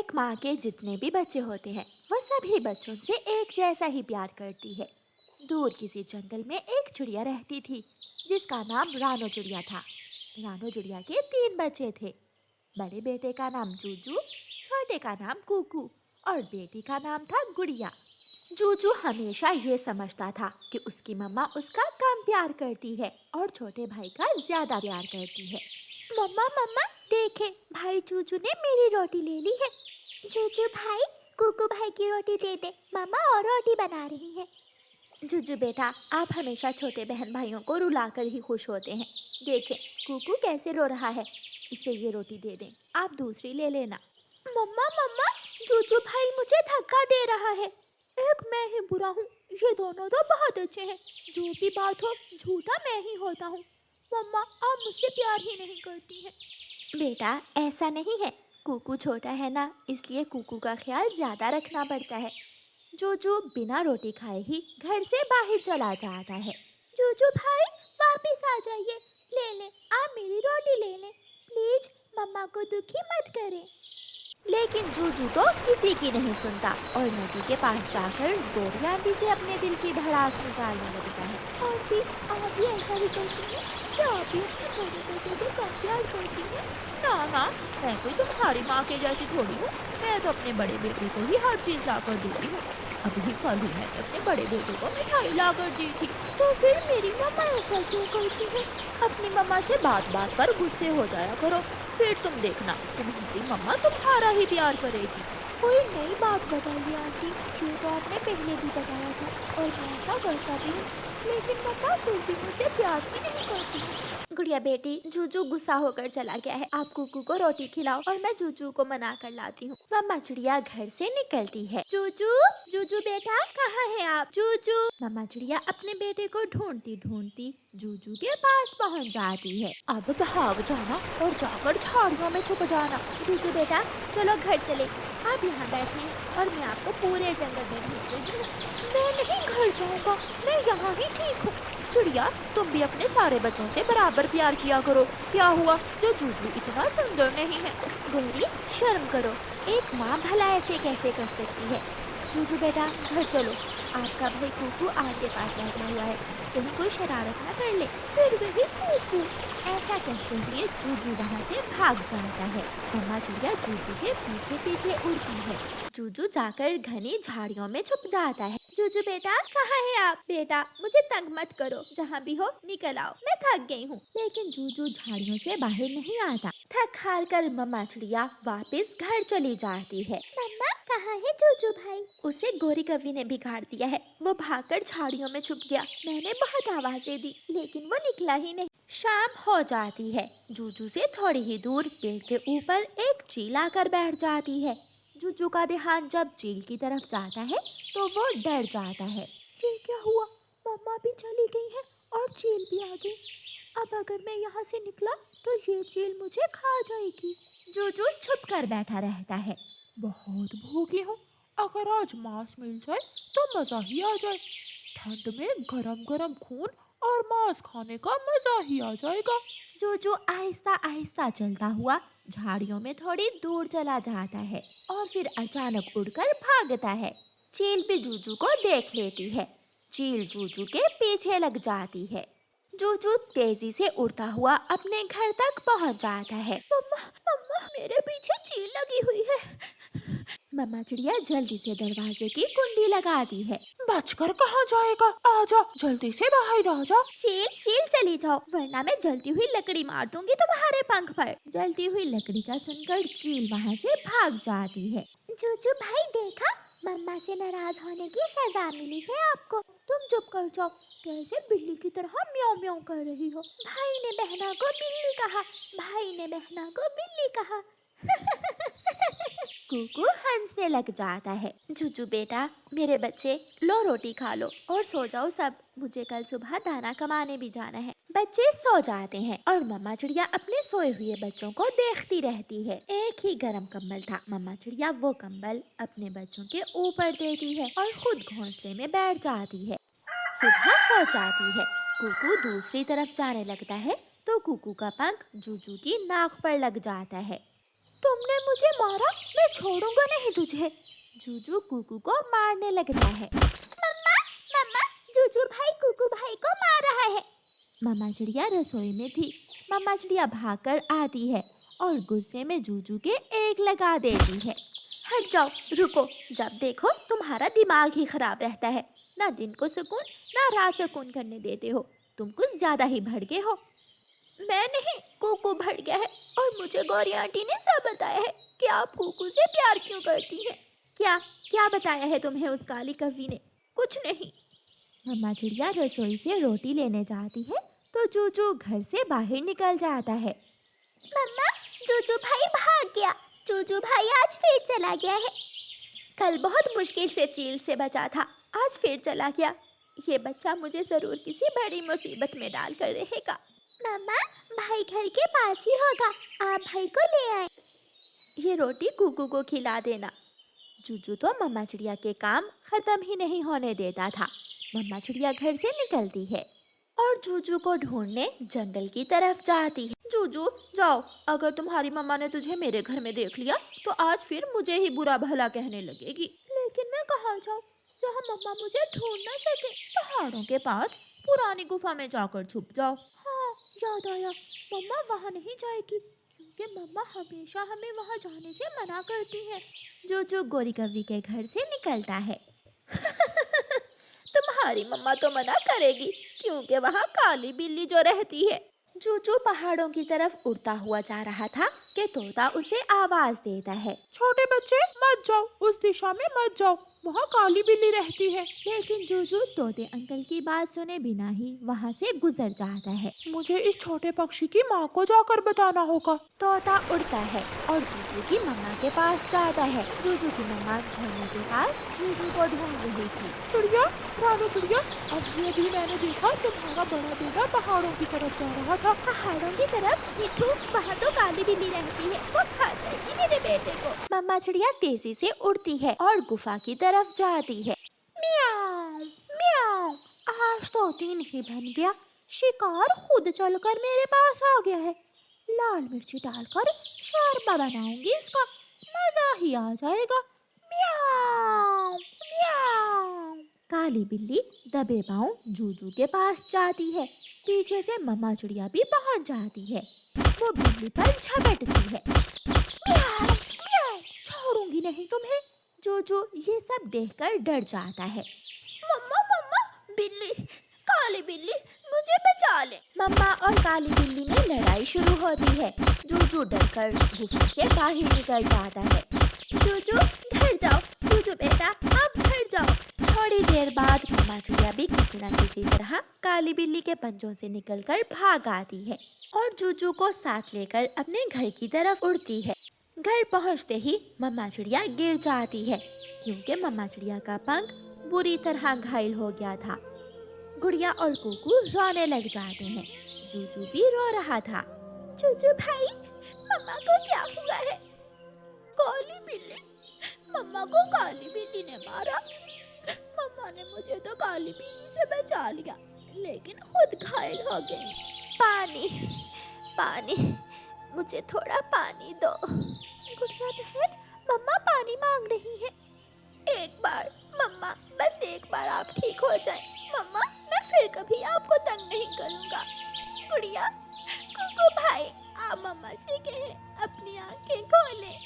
एक माँ के जितने भी बच्चे होते हैं वो सभी बच्चों से एक जैसा ही प्यार करती है। दूर किसी जंगल में एक चिड़िया रहती थी जिसका नाम रानो चिड़िया था। रानो चिड़िया के तीन बच्चे थे। बड़े बेटे का नाम जूजू, छोटे का नाम कुकू और बेटी का नाम था गुड़िया। जूजू हमेशा ये समझता था कि उसकी मम्मा उसका कम प्यार करती है और छोटे भाई का ज्यादा प्यार करती है। मम्मा मम्मा देखे, भाई जूजू ने मेरी रोटी ले ली है। जूजू भाई, कुकू भाई की रोटी दे दे, मम्मा और रोटी बना रही है। जूजू बेटा, आप हमेशा छोटे बहन भाइयों को रुलाकर ही खुश होते हैं। देखें, कुकू कैसे रो रहा है, इसे ये रोटी दे दें, आप दूसरी ले लेना। मम्मा मम्मा, जूजू भाई मुझे धक्का दे रहा है। एक मैं ही बुरा हूँ, ये दोनों तो बहुत अच्छे हैं। जो भी बात हो, झूठा मैं ही होता हूँ। मम्मा, आप मुझसे प्यार ही नहीं करती हैं। बेटा, ऐसा नहीं है, कुकू छोटा है ना, इसलिए कुकू का ख्याल ज्यादा रखना पड़ता है। जूजू बिना रोटी खाए ही घर से बाहर चला जाता है। जूजू भाई, वापस आ जाइए, ले ले, आप मेरी रोटी ले लें, प्लीज, मम्मा को दुखी मत करें। लेकिन जूजू तो किसी की नहीं सुनता और नदी के पास जाकर गोरी आंटी से अपने दिल की भड़ास निकालने लगता है। आंटी, आप भी ऐसा ही करती हैं? क्या आप भी अपने छोटे बेटे से कम प्यार करती हैं? ना ना, मैं कोई तुम्हारी माँ के जैसी थोड़ी हूँ। मैं तो अपने बड़े बेटे को ही हर चीज ला कर देती हूँ। अभी कल ही मैंने अपने बड़े बेटे को मिठाई ला कर दी थी। तो फिर मेरी मम्मा ऐसा क्यों करती है? अपनी मम्मा से बात बात पर गुस्से हो जाया करो, फिर तुम देखना तुम्हारी मम्मा तुम्हारा ही प्यार करेगी। कोई नई बात बताइए आंटी, जो तो आपने पहले भी बताया था और मैं ऐसा करता भी हूँ, लेकिन मम्मा फिर भी मुझसे प्यार ही नहीं करती। गुड़िया बेटी, जूजू गुस्सा होकर चला गया है, आप कुकू को रोटी खिलाओ और मैं जूजू को मना कर लाती हूँ। मम्मा चिड़िया घर से निकलती है। जूजू, जूजू बेटा, कहाँ है आप? जूजू। मम्मा चिड़िया अपने बेटे को ढूंढती ढूंढती जूजू के पास पहुँच जाती है। अब भाग जाना और जाकर झाड़ियों में छुप जाना। जूजू बेटा, चलो घर चले, आप यहाँ बैठिए और मैं आपको पूरे जंगल में ढूंढती हूँ। मैं नहीं घर जाऊँगा, मैं यहाँ ही ठीक हूँ। चिड़िया, तुम भी अपने सारे बच्चों से बराबर प्यार किया करो। क्या हुआ जो जूजू इतना सुंदर नहीं है? गोरी, शर्म करो, एक माँ भला ऐसे कैसे कर सकती है? जूजू बेटा, घर चलो, आपका भाई कुकू आग के पास बैठा हुआ है, कहीं कोई शरारत ना कर ले। फिर वही कुकू, ऐसा कहते हुए जूजू वहाँ से भाग जाता है। मम्मा चिड़िया जूजू के पीछे पीछे उड़ती है। जूजू जाकर घनी झाड़ियों में छुप जाता है। जूजू बेटा, कहाँ है आप? बेटा, मुझे तंग मत करो, जहाँ भी हो निकल आओ, मैं थक गई हूँ। लेकिन जूजू झाड़ियों से बाहर नहीं आता। थक हार कर मम्मा चिड़िया वापस घर चली जाती है। मम्मा, कहाँ है जूजू भाई? उसे गोरी कवि ने बिगाड़ दिया है, वो भागकर झाड़ियों में छुप गया। मैंने बहुत आवाजें दी लेकिन वो निकला ही नहीं। शाम हो जाती है। जूजू से थोड़ी ही दूर पेड़ के ऊपर एक चील आकर बैठ जाती है। जूजू का ध्यान जब चील की तरफ जाता है तो वो डर जाता है। ये क्या हुआ? मम्मा भी चली गई है और चील भी आ गई। अब अगर मैं यहाँ से निकला तो ये चील मुझे खा जाएगी। जूजू छुप कर बैठा रहता है। बहुत भूखी हूँ, अगर आज मांस मिल जाए तो मजा ही आ जाए। ठंड में गरम गरम खून और मांस खाने का मजा ही आ जाएगा। जूजू आहिस्ता आहिस्ता चलता हुआ झाड़ियों में थोड़ी दूर चला जाता है और फिर अचानक उड़कर भागता है। चील भी जूजू को देख लेती है। चील जूजू के पीछे लग जाती है। जूजू तेजी से उड़ता हुआ अपने घर तक पहुंच जाता है। मम्मा, मम्मा, मेरे पीछे चील लगी हुई है। मम्मा चिड़िया जल्दी से दरवाजे की कुंडी लगाती है। बचकर कहाँ जाएगा, आजा, जल्दी से बाहर आ जा। चील, चील चली जाओ, वरना मैं जलती हुई लकड़ी मार दूंगी तुम्हारे पंख पर। जलती हुई लकड़ी का सुनकर चील वहाँ से भाग जाती है। जूजू भाई, देखा, मम्मा से नाराज होने की सजा मिली है आपको। तुम चुप कर जाओ, कैसे बिल्ली की तरह म्याऊं म्याऊं कर रही हो? भाई ने बहना को बिल्ली कहा, भाई ने बहना को बिल्ली कहा। कुकू हंसने लग जाता है। जूजू बेटा, मेरे बच्चे, लो रोटी खा लो और सो जाओ सब, मुझे कल सुबह दाना कमाने भी जाना है। बच्चे सो जाते हैं और मम्मा चिड़िया अपने सोए हुए बच्चों को देखती रहती है। एक ही गरम कंबल था। मम्मा चिड़िया वो कंबल अपने बच्चों के ऊपर देती है और खुद घोंसले में बैठ जाती है। सुबह हो जाती है। कुकू दूसरी तरफ जाने लगता है तो कुकू का पंख जूजू की नाक पर लग जाता है। तुमने मुझे मारा, मैं छोड़ूंगा नहीं तुझे। जूजू कुकू को मारने लगता है। मम्मा, मम्मा, जूजू भाई कुकू भाई को मार रहा है। मम्मा चिड़िया रसोई में थी। मम्मा चिड़िया भागकर आती है और गुस्से में जूजू के एक लगा देती है। हट जाओ, रुको, जब देखो तुम्हारा दिमाग ही खराब रहता है। ना दिन को सुकून ना रात सुकून करने देते हो। तुम कुछ ज्यादा ही भड़के हो। मैं नहीं, कुकू भड़ गया है और मुझे गौरी आंटी ने सब बताया है कि आप कुकू से प्यार क्यों करती हैं। क्या क्या बताया है तुम्हें उस काली कव्वी ने? कुछ नहीं। मम्मा चिड़िया रसोई से रोटी लेने जाती है तो जूजू घर से बाहर निकल जाता है। मम्मा, जूजू भाई भाग गया। जूजू भाई आज फिर चला गया है। कल बहुत मुश्किल से चील से बचा था, आज फिर चला गया। ये बच्चा मुझे जरूर किसी बड़ी मुसीबत में डाल कर रहेगा। मम्मा, भाई घर के पास ही होगा, आप भाई को ले आए। ये रोटी कुकू को खिला देना। जूजू तो मम्मा चिड़िया के काम खत्म ही नहीं होने देता था। मम्मा चिड़िया घर से निकलती है और जूजू को ढूंढने जंगल की तरफ जाती है। जूजू जाओ, अगर तुम्हारी मम्मा ने तुझे मेरे घर में देख लिया तो आज फिर मुझे ही बुरा भला कहने लगेगी। लेकिन मैं कहाँ जाऊँ जहाँ मम्मा मुझे ढूंढ ना सके? पहाड़ों के पास पुरानी गुफा में जाकर छुप जाओ। हाँ, याद आया, मम्मा वहाँ नहीं जाएगी क्योंकि मम्मा हमेशा हमें वहाँ जाने से मना करती है। जूजू गोरी कव्वी के घर से निकलता है। तुम्हारी मम्मा तो मना करेगी क्योंकि वहाँ काली बिल्ली जो रहती है। जूजू पहाड़ों की तरफ उड़ता हुआ जा रहा था कि तोता उसे आवाज देता है। छोटे बच्चे मत जाओ, उस दिशा में मत जाओ, वहाँ काली बिल्ली रहती है। लेकिन जूजू तोते अंकल की बात सुने बिना ही वहाँ से गुजर जाता है। मुझे इस छोटे पक्षी की माँ को जाकर बताना होगा। तोता उड़ता है और जूजू की मम्मा के पास जाता है। जूजू की मम्मा झरने के पास जूजू को ढूंढ रही थी। चिड़िया, रानो चिड़िया, अब ये भी मैंने देखा तुम्हारा बड़ा बेटा पहाड़ों की तरफ जा रहा था। पहाड़ों की तरफ? मिठू, वहाँ तो काली बिल्ली रहती है, वो खा जाएगी मेरे बेटे को। मम्मा चिड़िया तेजी से उड़ती है और गुफा की तरफ जाती है। म्याऊं, म्याऊं, आज तो दिन ही बन गया। शिकार खुद चलकर मेरे पास आ गया है। लाल मिर्ची डालकर शोरबा बनाऊंगी इसका, मजा ही आ जाएगा। म्याऊं, म्याऊं। काली बिल्ली दबे पांव जूजू के पास जाती है। पीछे से मम्मा चिड़िया भी पहुंच जाती है। वो बिल्ली पर झपटती है। म्याऊं, म्याऊं, छोड़ूंगी नहीं तुम्हें। जूजू ये सब देखकर डर जाता है। मम्मा, मम्मा, बिल्ली, काली बिल्ली, मुझे बचा ले। मम्मा और काली बिल्ली में लड़ाई शुरू होती है। जूजू डरकर गुफा से बाहर निकल जाता है। जूजू घर जाओ, जूजू बेटा आप घर जाओ। थोड़ी देर बाद मम्मा चिड़िया भी किसी न किसी तरह काली बिल्ली के पंजों से निकलकर भाग आती है और जूजू को साथ लेकर अपने घर की तरफ उड़ती है। घर पहुंचते ही मम्मा चिड़िया गिर जाती है क्योंकि मम्मा चिड़िया का पंख बुरी तरह घायल हो गया था। गुड़िया और कुकू रोने लग जाते हैं। जूजू भी रो रहा था। जूजू भाई, मम्मा को क्या हुआ है? काली बिल्ली, मम्मा को काली बिल्ली ने मारा। मम्मा ने मुझे तो काली बिल्ली से बचा लिया लेकिन खुद घायल हो गई। पानी, पानी, मुझे थोड़ा पानी दो। गुड़िया बहन, मम्मा पानी मांग रही है। एक बार मम्मा, बस एक बार आप ठीक हो जाएं। मम्मा, मैं फिर कभी आपको तंग नहीं करूँगा। गुड़िया, कुकू भाई, आप मम्मा से कहें अपनी आंखें खोलें।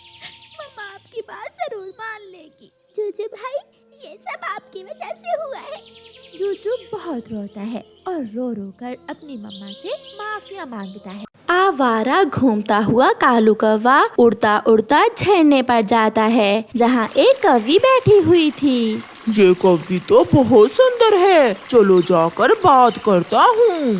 मम्मा आपकी बात जरूर मान लेगी। जूजू भाई, ये सब आपकी वजह से हुआ है। जूजू बहुत रोता है और रो रो कर अपनी मम्मा से माफिया मांगता है। आवारा घूमता हुआ कालू कौवा उड़ता उड़ता झरने पर जाता है जहाँ एक कौवी बैठी हुई थी। ये कौवी तो बहुत सुंदर है, चलो जाकर बात करता हूँ।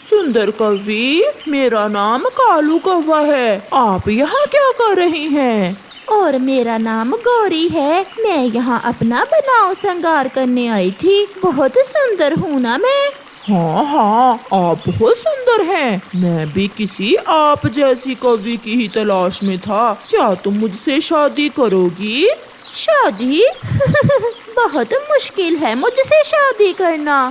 सुंदर कौवी, मेरा नाम कालू कौवा है, आप यहाँ क्या कर रही हैं? और मेरा नाम गौरी है, मैं यहाँ अपना बनाव श्रृंगार करने आई थी। बहुत सुंदर हूँ ना मैं? हाँ हाँ, आप बहुत सुंदर हैं। मैं भी किसी आप जैसी कौवी की ही तलाश में था। क्या तुम मुझसे शादी करोगी? शादी? बहुत मुश्किल है मुझसे शादी करना।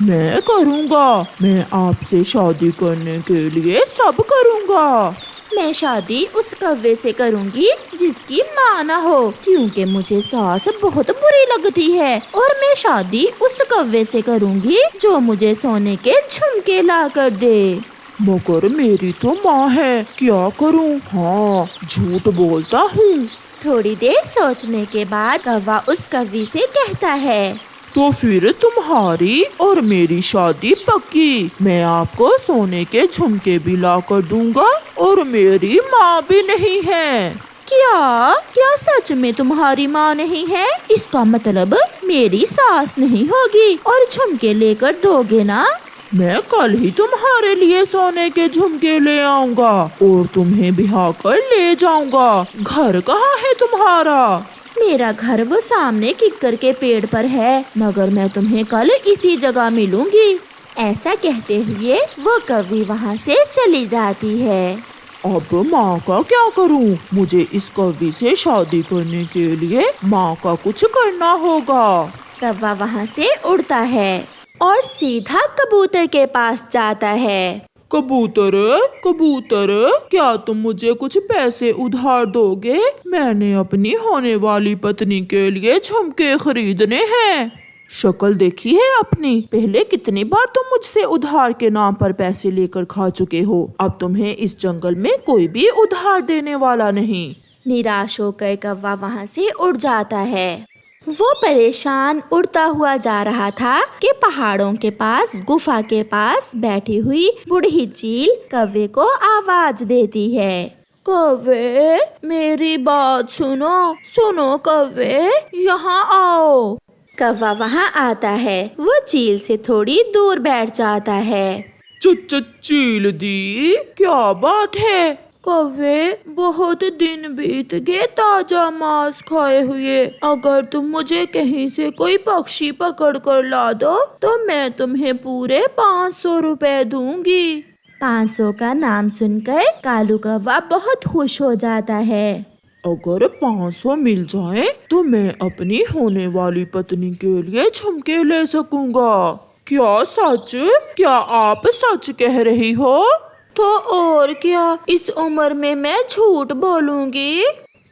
मैं करूँगा, मैं आपसे शादी करने के लिए सब करूँगा। मैं शादी उस कौवे से करूंगी जिसकी माँ ना हो, क्योंकि मुझे सास बहुत बुरी लगती है। और मैं शादी उस कौवे से करूंगी जो मुझे सोने के झुमके ला कर दे। मगर मेरी तो माँ है, क्या करूँ? हाँ, झूठ बोलता हूँ। थोड़ी देर सोचने के बाद कौवा उस कौवी से कहता है, तो फिर तुम्हारी और मेरी शादी पक्की। मैं आपको सोने के झुमके भी ला कर दूंगा और मेरी माँ भी नहीं है। क्या क्या सच में तुम्हारी माँ नहीं है? इसका मतलब मेरी सास नहीं होगी और झुमके लेकर दोगे ना? मैं कल ही तुम्हारे लिए सोने के झुमके ले आऊंगा और तुम्हें बिहा कर ले जाऊंगा। घर कहाँ है तुम्हारा? मेरा घर वो सामने किक्कर के पेड़ पर है, मगर मैं तुम्हें कल इसी जगह मिलूंगी। ऐसा कहते हुए वो कौवी वहाँ से चली जाती है। अब माँ का क्या करूँ? मुझे इस कौवी से शादी करने के लिए माँ का कुछ करना होगा। कौवा वहाँ से उड़ता है और सीधा कबूतर के पास जाता है। कबूतर, कबूतर, क्या तुम मुझे कुछ पैसे उधार दोगे? मैंने अपनी होने वाली पत्नी के लिए झुमके खरीदने हैं। शक्ल देखी है अपनी? पहले कितनी बार तुम मुझसे उधार के नाम पर पैसे लेकर खा चुके हो। अब तुम्हें इस जंगल में कोई भी उधार देने वाला नहीं। निराश होकर कौवा वहाँ से उड़ जाता है। वो परेशान उड़ता हुआ जा रहा था कि पहाड़ों के पास गुफा के पास बैठी हुई बूढ़ी चील कौवे को आवाज देती है। कौवे, मेरी बात सुनो, सुनो कौवे, यहाँ आओ। कौवा वहाँ आता है। वो चील से थोड़ी दूर बैठ जाता है। चील दी, क्या बात है? कौवे, बहुत दिन बीत गए ताजा मांस खाए हुए। अगर तुम मुझे कहीं से कोई पक्षी पकड़ कर ला दो तो मैं तुम्हें पूरे 500 रुपए दूंगी। 500 का नाम सुनकर कालू कौवा बहुत खुश हो जाता है। अगर 500 मिल जाए तो मैं अपनी होने वाली पत्नी के लिए झुमके ले सकूंगा। क्या सच? क्या आप सच कह रही हो? तो और क्या, इस उम्र में मैं झूठ बोलूंगी?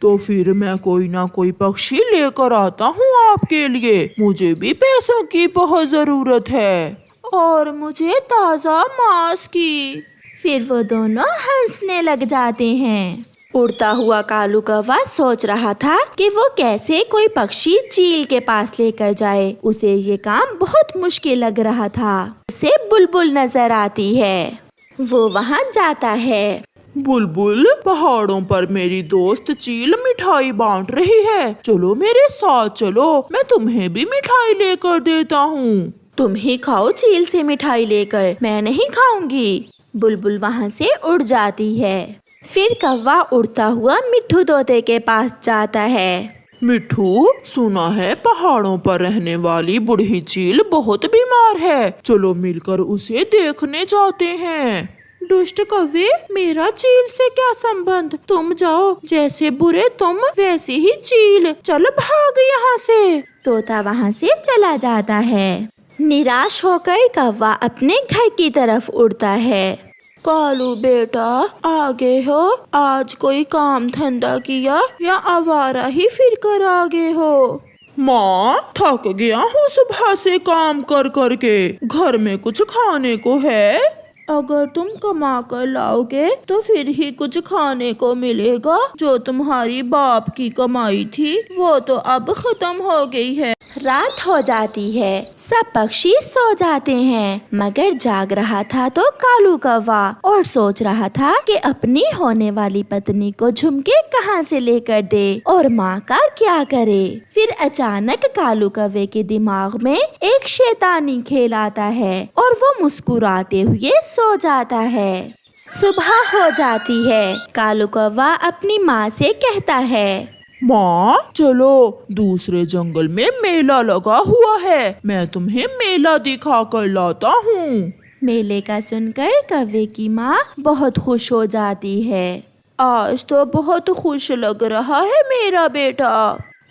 तो फिर मैं कोई ना कोई पक्षी लेकर आता हूँ आपके लिए। मुझे भी पैसों की बहुत जरूरत है। और मुझे ताजा मांस की। फिर वो दोनों हंसने लग जाते हैं। उड़ता हुआ कालू कौवा सोच रहा था कि वो कैसे कोई पक्षी चील के पास लेकर जाए। उसे ये काम बहुत मुश्किल लग रहा था। उसे बुलबुल नजर आती है। वो वहाँ जाता है। बुलबुल, पहाड़ों पर मेरी दोस्त चील मिठाई बांट रही है। चलो मेरे साथ चलो, मैं तुम्हें भी मिठाई लेकर देता हूँ। तुम ही खाओ चील से मिठाई लेकर, मैं नहीं खाऊंगी। बुलबुल वहाँ से उड़ जाती है। फिर कौवा उड़ता हुआ मिट्ठू तोते के पास जाता है। मिट्ठू, सुना है पहाड़ों पर रहने वाली बूढ़ी चील बहुत बीमार है। चलो मिलकर उसे देखने जाते हैं। दुष्ट कौवे, मेरा चील से क्या संबंध? तुम जाओ, जैसे बुरे तुम वैसे ही चील। चलो भाग यहाँ से। तोता वहाँ से चला जाता है। निराश होकर कौवा अपने घर की तरफ उड़ता है। कालू बेटा, आगे हो? आज कोई काम धंधा किया या आवारा ही फिर कर आगे हो? माँ, थक गया हूँ सुबह से काम कर कर के। घर में कुछ खाने को है? अगर तुम कमा कर लाओगे तो फिर ही कुछ खाने को मिलेगा। जो तुम्हारी बाप की कमाई थी वो तो अब खत्म हो गई है। रात हो जाती है। सब पक्षी सो जाते हैं, मगर जाग रहा था तो कालू कौवा और सोच रहा था कि अपनी होने वाली पत्नी को झुमके कहाँ से लेकर दे और माँ का क्या करे। फिर अचानक कालू कौवे के दिमाग में एक शैतानी खेल आता है और वो मुस्कुराते हुए सो जाता है। सुबह हो जाती है। कालू कौवा अपनी माँ से कहता है, माँ, चलो दूसरे जंगल में मेला लगा हुआ है। मैं तुम्हें मेला दिखा कर लाता हूँ। मेले का सुनकर कौवे की माँ बहुत खुश हो जाती है। आज तो बहुत खुश लग रहा है मेरा बेटा।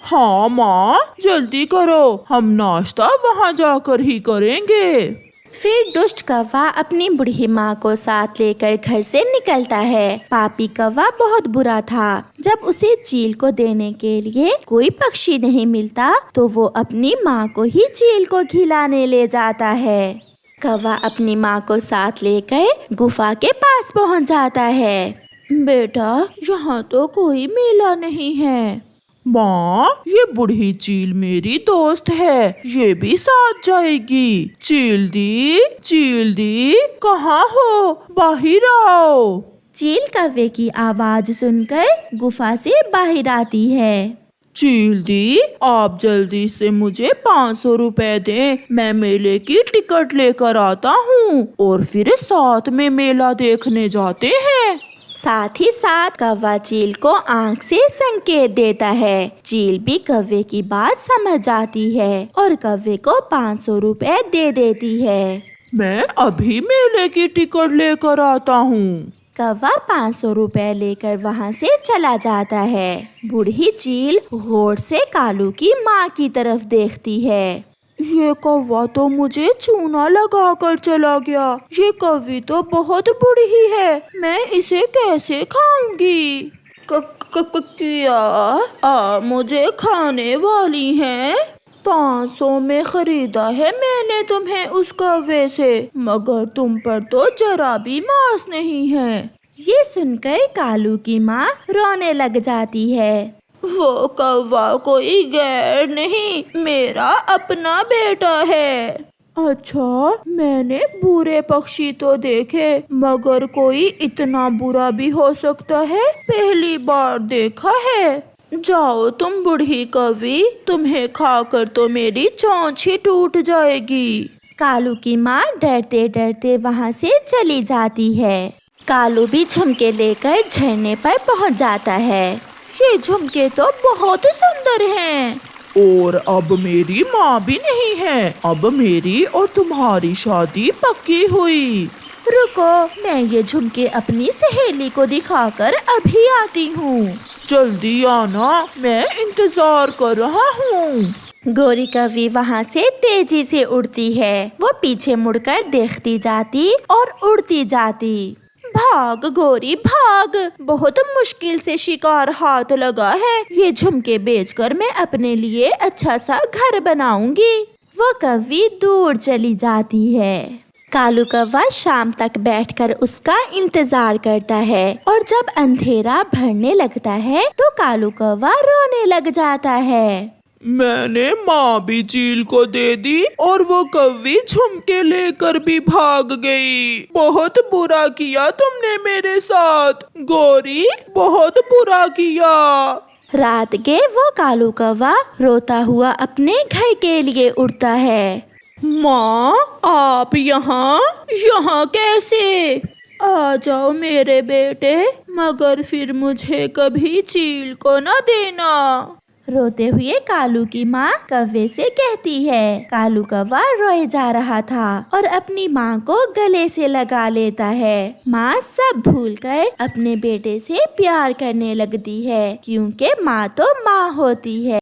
हाँ माँ, जल्दी करो, हम नाश्ता वहाँ जाकर ही करेंगे। फिर दुष्ट कौवा अपनी बूढ़ी माँ को साथ लेकर घर से निकलता है। पापी कौवा बहुत बुरा था। जब उसे चील को देने के लिए कोई पक्षी नहीं मिलता तो वो अपनी माँ को ही चील को खिलाने ले जाता है। कौवा अपनी माँ को साथ लेकर गुफा के पास पहुँच जाता है। बेटा, यहाँ तो कोई मेला नहीं है। माँ, ये बूढ़ी चील मेरी दोस्त है, ये भी साथ जाएगी। चील दी, कहाँ हो? बाहर आओ। चील कौवे की आवाज सुनकर गुफा से बाहर आती है। चील दी, आप जल्दी से मुझे 500 रुपए दें, मैं मेले की टिकट लेकर आता हूँ और फिर साथ में मेला देखने जाते हैं। साथ ही साथ कौवा चील को आंख से संकेत देता है। चील भी कौवे की बात समझ जाती है और कौवे को 500 रुपए दे देती है। मैं अभी मेले की टिकट लेकर आता हूँ। कौवा 500 रुपए लेकर वहाँ से चला जाता है। बूढ़ी चील गौर से कालू की माँ की तरफ देखती है। ये कौवा तो मुझे चूना लगा कर चला गया। ये कौवी तो बहुत बूढ़ी है, मैं इसे कैसे खाऊंगी? क्या मुझे खाने वाली हैं? 500 में खरीदा है मैंने तुम्हें उस कौवे से, मगर तुम पर तो जरा भी मांस नहीं है। ये सुनकर कालू की माँ रोने लग जाती है। वो कौवा कोई गैर नहीं, मेरा अपना बेटा है। अच्छा, मैंने बुरे पक्षी तो देखे, मगर कोई इतना बुरा भी हो सकता है, पहली बार देखा है। जाओ तुम बूढ़ी कौवी, तुम्हें खाकर तो मेरी चोंच ही टूट जाएगी। कालू की माँ डरते डरते वहाँ से चली जाती है। कालू भी झुमके लेकर झरने पर पहुँच जाता है। ये झुमके तो बहुत सुंदर हैं। और अब मेरी माँ भी नहीं है, अब मेरी और तुम्हारी शादी पक्की हुई। रुको, मैं ये झुमके अपनी सहेली को दिखाकर अभी आती हूँ। जल्दी आना, मैं इंतजार कर रहा हूँ। गोरी कौवी वहाँ से तेजी से उड़ती है। वो पीछे मुड़कर देखती जाती और उड़ती जाती। भाग गोरी भाग, बहुत मुश्किल से शिकार हाथ लगा है। ये झुमके बेचकर मैं अपने लिए अच्छा सा घर बनाऊंगी। वो कौवी दूर चली जाती है। कालू कौवा शाम तक बैठकर उसका इंतजार करता है और जब अंधेरा भरने लगता है तो कालू कौवा रोने लग जाता है। मैंने माँ भी चील को दे दी और वो कौवी झुमके लेकर भी भाग गई। बहुत बुरा किया तुमने मेरे साथ गोरी, बहुत बुरा किया। रात के वो कालू कौवा रोता हुआ अपने घर के लिए उड़ता है। माँ, आप यहाँ कैसे? आ जाओ मेरे बेटे, मगर फिर मुझे कभी चील को न देना। रोते हुए कालू की माँ कौवे से कहती है। कालू कौवा रोए जा रहा था और अपनी माँ को गले से लगा लेता है। माँ सब भूलकर अपने बेटे से प्यार करने लगती है, क्योंकि माँ तो माँ होती है।